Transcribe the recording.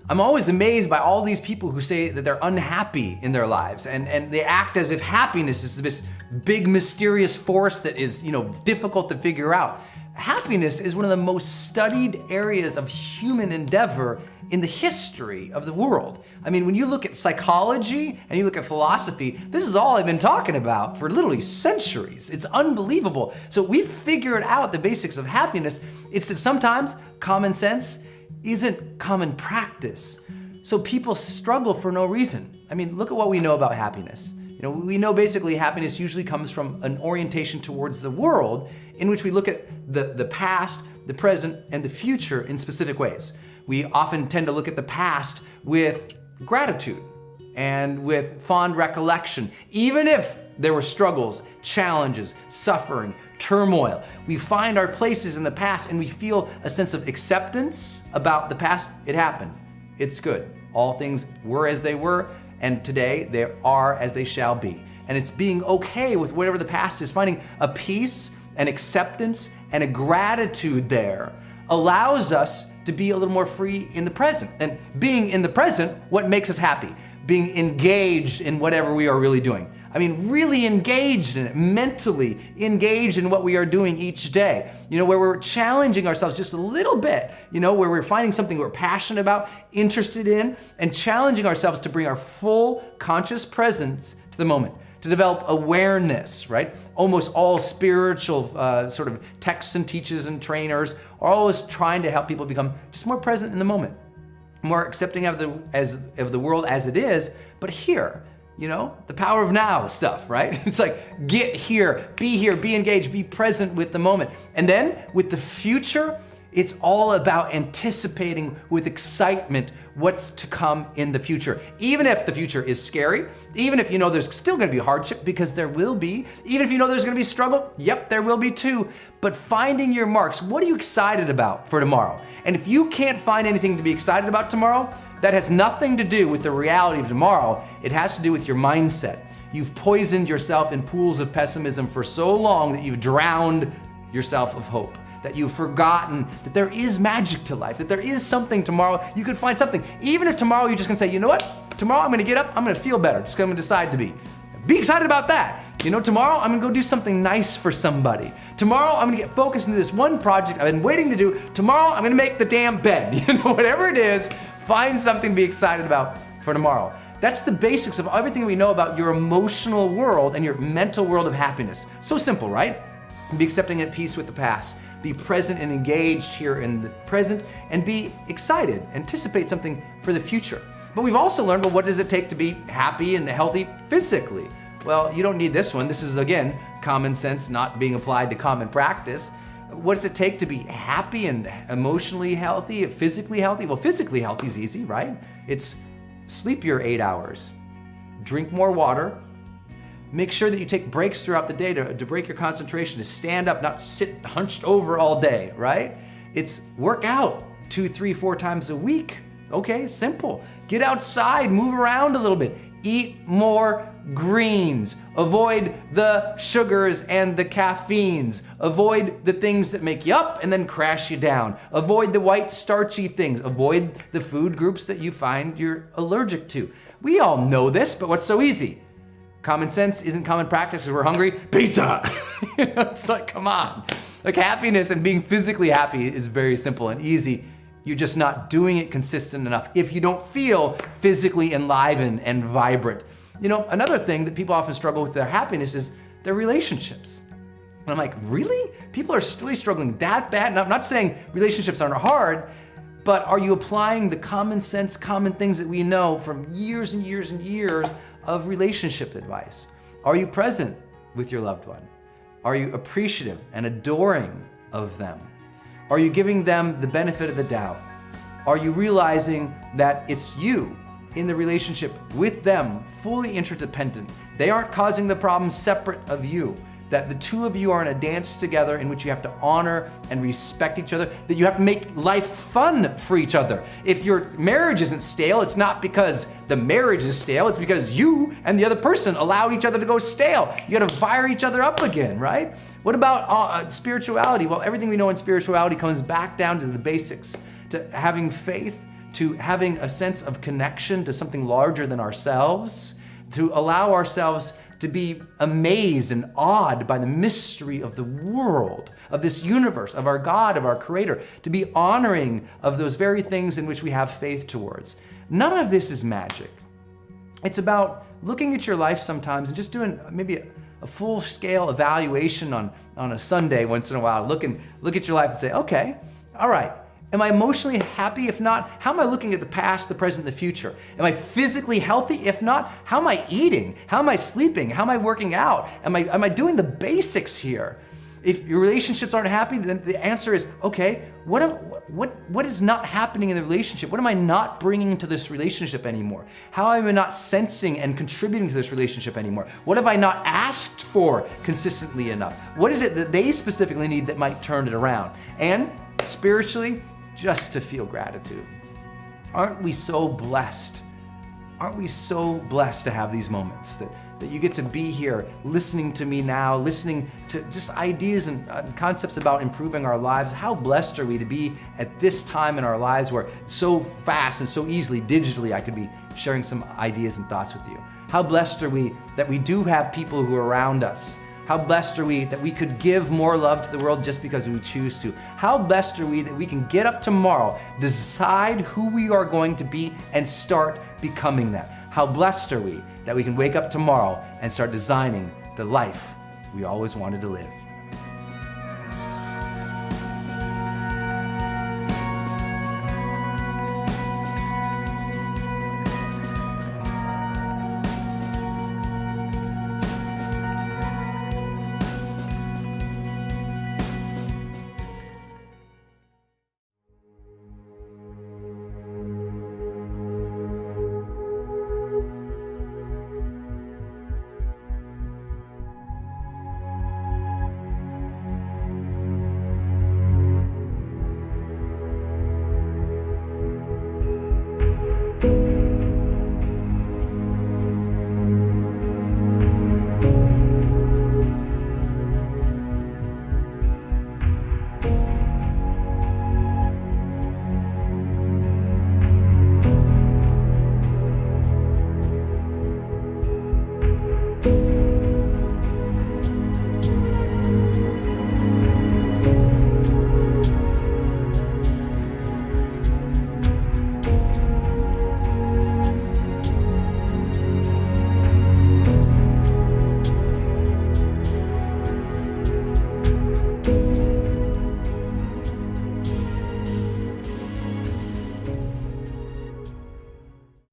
I'm always amazed by all these people who say that they're unhappy in their lives and they act as if happiness is this big mysterious force that is, difficult to figure out. Happiness is one of the most studied areas of human endeavor in the history of the world. I mean, when you look at psychology and you look at philosophy, this is all I've been talking about for literally centuries. It's unbelievable. So we've figured out the basics of happiness. It's that sometimes common sense isn't common practice. So people struggle for no reason. I mean, look at what we know about happiness. We know basically happiness usually comes from an orientation towards the world in which we look at the past, the present, and the future in specific ways. We often tend to look at the past with gratitude and with fond recollection, even if there were struggles, challenges, suffering, turmoil. We find our places in the past and we feel a sense of acceptance about the past. It happened. It's good. All things were as they were, and today they are as they shall be. And it's being okay with whatever the past is, finding a peace, an acceptance, and a gratitude there allows us to be a little more free in the present. And being in the present, what makes us happy? Being engaged in whatever we are really doing. I mean, really engaged in it, mentally engaged in what we are doing each day. Where we're challenging ourselves just a little bit, where we're finding something we're passionate about, interested in, and challenging ourselves to bring our full conscious presence to the moment, to develop awareness, right? Almost all spiritual sort of texts and teachers and trainers are always trying to help people become just more present in the moment, more accepting of the world as it is, but here. The power of now stuff, right? It's like, get here, be engaged, be present with the moment. And then with the future, it's all about anticipating with excitement what's to come in the future. Even if the future is scary, even if there's still gonna be hardship, because there will be, even if there's gonna be struggle, yep, there will be too, but finding your marks, what are you excited about for tomorrow? And if you can't find anything to be excited about tomorrow, that has nothing to do with the reality of tomorrow. It has to do with your mindset. You've poisoned yourself in pools of pessimism for so long that you've drowned yourself of hope, that you've forgotten that there is magic to life, that there is something tomorrow. You could find something. Even if tomorrow you're just gonna say, you know what? Tomorrow I'm gonna get up, I'm gonna feel better. Just gonna decide to be. Be excited about that. Tomorrow I'm gonna go do something nice for somebody. Tomorrow I'm gonna get focused into this one project I've been waiting to do. Tomorrow I'm gonna make the damn bed. Whatever it is, find something to be excited about for tomorrow. That's the basics of everything we know about your emotional world and your mental world of happiness. So simple, right? Be accepting and at peace with the past. Be present and engaged here in the present, and be excited, anticipate something for the future. But we've also learned, well, what does it take to be happy and healthy physically? Well, you don't need this one. This is, again, common sense not being applied to common practice. What does it take to be happy and emotionally healthy, physically healthy? Well, physically healthy is easy, right? It's sleep your 8 hours, drink more water, make sure that you take breaks throughout the day to break your concentration, to stand up, not sit hunched over all day, right? It's work out 2, 3, 4 times a week. Okay, simple. Get outside, move around a little bit, eat more greens, avoid the sugars and the caffeines, avoid the things that make you up and then crash you down, avoid the white starchy things, avoid the food groups that you find you're allergic to. We all know this, but what's so easy? Common sense isn't common practice because we're hungry. Pizza! It's like, come on. Like, happiness and being physically happy is very simple and easy. You're just not doing it consistent enough if you don't feel physically enlivened and vibrant. Another thing that people often struggle with their happiness is their relationships. And I'm like, really? People are still struggling that bad? And I'm not saying relationships aren't hard, but are you applying the common sense, common things that we know from years and years and years of relationship advice? Are you present with your loved one? Are you appreciative and adoring of them? Are you giving them the benefit of the doubt? Are you realizing that it's you in the relationship with them, fully interdependent? They aren't causing the problem separate of you. That the two of you are in a dance together in which you have to honor and respect each other, that you have to make life fun for each other. If your marriage isn't stale, it's not because the marriage is stale, it's because you and the other person allowed each other to go stale. You gotta fire each other up again, right? What about spirituality? Well, everything we know in spirituality comes back down to the basics, to having faith, to having a sense of connection to something larger than ourselves, to allow ourselves to be amazed and awed by the mystery of the world, of this universe, of our God, of our Creator, to be honoring of those very things in which we have faith towards. None of this is magic. It's about looking at your life sometimes and just doing maybe a full-scale evaluation on a Sunday once in a while. Look at your life and say, okay, all right, am I emotionally happy? If not, how am I looking at the past, the present, and the future? Am I physically healthy? If not, how am I eating? How am I sleeping? How am I working out? Am I doing the basics here? If your relationships aren't happy, then the answer is, okay, what is not happening in the relationship? What am I not bringing to this relationship anymore? How am I not sensing and contributing to this relationship anymore? What have I not asked for consistently enough? What is it that they specifically need that might turn it around? And spiritually, just to feel gratitude. Aren't we so blessed? Aren't we so blessed to have these moments that you get to be here listening to me now, listening to just ideas and concepts about improving our lives? How blessed are we to be at this time in our lives where so fast and so easily digitally I could be sharing some ideas and thoughts with you? How blessed are we that we do have people who are around us? How blessed are we that we could give more love to the world just because we choose to? How blessed are we that we can get up tomorrow, decide who we are going to be, and start becoming that? How blessed are we that we can wake up tomorrow and start designing the life we always wanted to live?